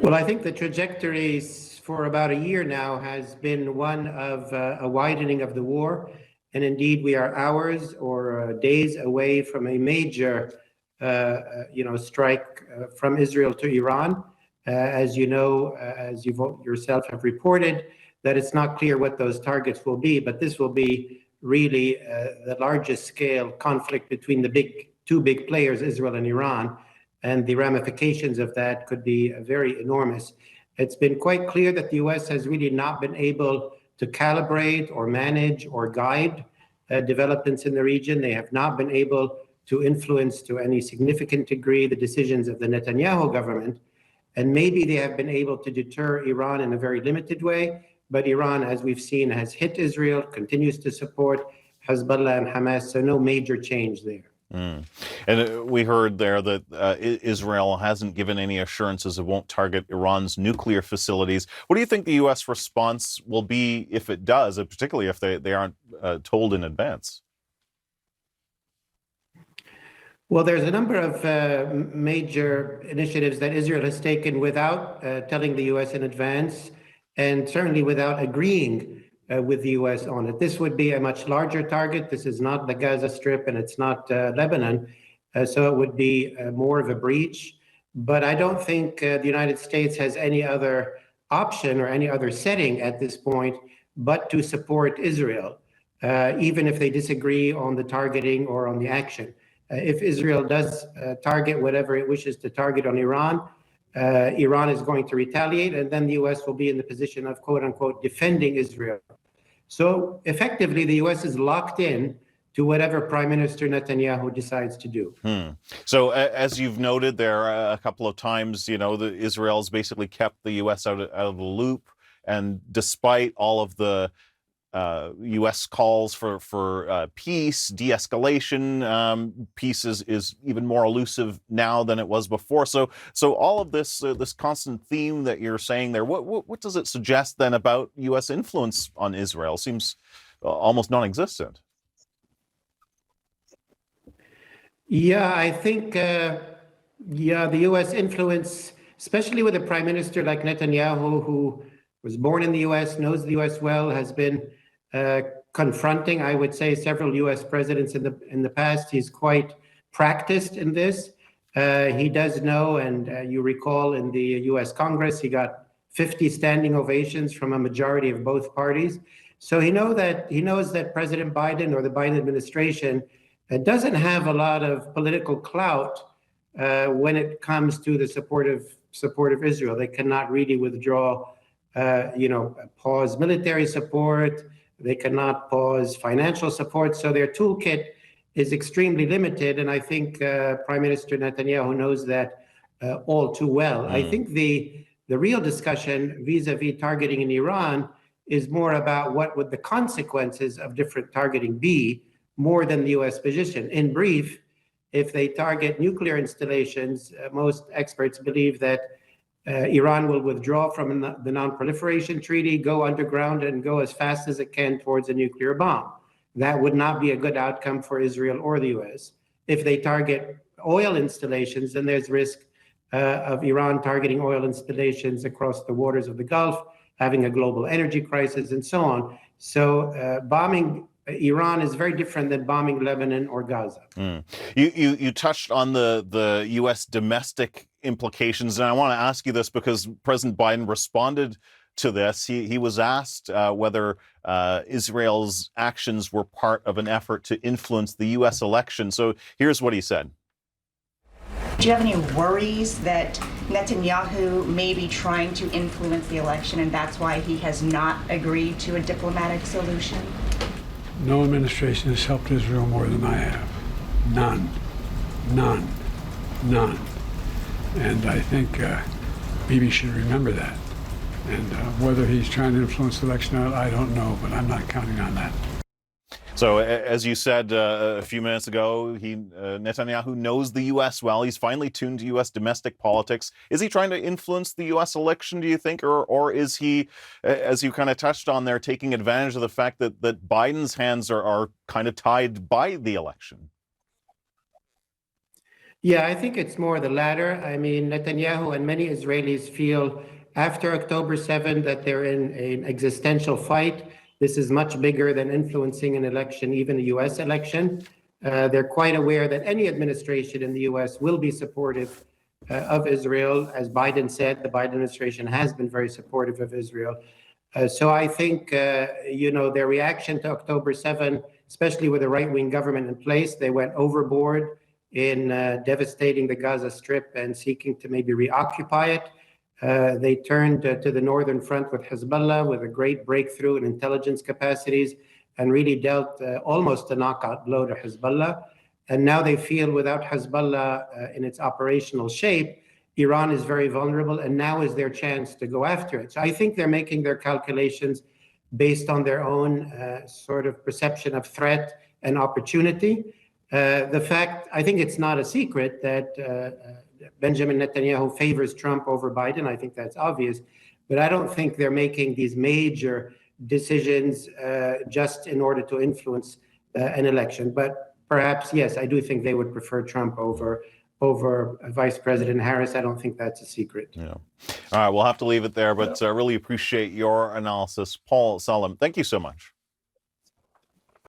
Well, I think the trajectory for about a year now has been one of a widening of the war. And indeed, we are hours or days away from a major, strike from Israel to Iran. As you know, as you yourself have reported, that it's not clear what those targets will be, but this will be really the largest scale conflict between the two big players, Israel and Iran, and the ramifications of that could be very enormous. It's been quite clear that the US has really not been able to calibrate or manage or guide developments in the region. They have not been able to influence to any significant degree the decisions of the Netanyahu government. And maybe they have been able to deter Iran in a very limited way. But Iran, as we've seen, has hit Israel, continues to support Hezbollah and Hamas, so no major change there. Mm. And we heard there that Israel hasn't given any assurances it won't target Iran's nuclear facilities. What do you think the U.S. response will be if it does, and particularly if they aren't told in advance? Well, there's a number of major initiatives that Israel has taken without telling the U.S. in advance, and certainly without agreeing with the U.S. on it. This would be a much larger target. This is not the Gaza Strip and it's not Lebanon. So it would be more of a breach. But I don't think the United States has any other option or any other setting at this point but to support Israel, even if they disagree on the targeting or on the action. If Israel does target whatever it wishes to target on Iran, Iran is going to retaliate, and then the U.S. will be in the position of, quote unquote, defending Israel. So effectively, the U.S. is locked in to whatever Prime Minister Netanyahu decides to do. So as you've noted there a couple of times, Israel's basically kept the U.S. out of the loop. And despite all of the U.S. calls for peace, de-escalation, peace is even more elusive now than it was before. So all of this constant theme that you're saying there, what does it suggest then about U.S. influence on Israel? Seems almost non-existent. Yeah, I think the U.S. influence, especially with a prime minister like Netanyahu, who was born in the U.S., knows the U.S. well, has been confronting, I would say, several U.S. presidents in the past. He's quite practiced in this. He does know, and you recall in the U.S. Congress, he got 50 standing ovations from a majority of both parties. So he knows that President Biden or the Biden administration doesn't have a lot of political clout when it comes to the support of Israel. They cannot really withdraw, pause military support. They cannot pause financial support. So their toolkit is extremely limited. And I think Prime Minister Netanyahu knows that all too well. I think the real discussion vis-a-vis targeting in Iran is more about what would the consequences of different targeting be, more than the U.S. position. In brief, if they target nuclear installations, most experts believe that Iran will withdraw from the nonproliferation treaty, go underground, and go as fast as it can towards a nuclear bomb. That would not be a good outcome for Israel or the U.S. If they target oil installations, then there's risk of Iran targeting oil installations across the waters of the Gulf, having a global energy crisis, and so on. So bombing Iran is very different than bombing Lebanon or Gaza. You touched on the U.S. domestic implications, and I want to ask you this because President Biden responded to this. He was asked whether Israel's actions were part of an effort to influence the U.S. election. So here's what he said. Do you have any worries that Netanyahu may be trying to influence the election, and that's why he has not agreed to a diplomatic solution? No administration has helped Israel more than I have. None. None. None. And I think Bibi should remember that. And whether he's trying to influence the election or not, I don't know, but I'm not counting on that. So, as you said a few minutes ago, Netanyahu knows the U.S. well. He's finally tuned to U.S. domestic politics. Is he trying to influence the U.S. election, do you think? Or is he, as you kind of touched on there, taking advantage of the fact that Biden's hands are kind of tied by the election? Yeah, I think it's more the latter. I mean, Netanyahu and many Israelis feel after October 7 that they're in an existential fight. This is much bigger than influencing an election, even a US election. They're quite aware that any administration in the US will be supportive of Israel. As Biden said, the Biden administration has been very supportive of Israel. So I think, their reaction to October 7, especially with a right-wing government in place, they went overboard in devastating the Gaza Strip and seeking to maybe reoccupy it. They turned to the northern front with Hezbollah with a great breakthrough in intelligence capacities and really dealt almost a knockout blow to Hezbollah. And now they feel without Hezbollah in its operational shape, Iran is very vulnerable, and now is their chance to go after it. So I think they're making their calculations based on their own sort of perception of threat and opportunity. The fact, I think it's not a secret that Benjamin Netanyahu favors Trump over Biden. I think that's obvious, but I don't think they're making these major decisions just in order to influence an election. But perhaps, yes, I do think they would prefer Trump over Vice President Harris. I don't think that's a secret. Yeah. All right, we'll have to leave it there, but really appreciate your analysis. Paul, Salem, thank you so much.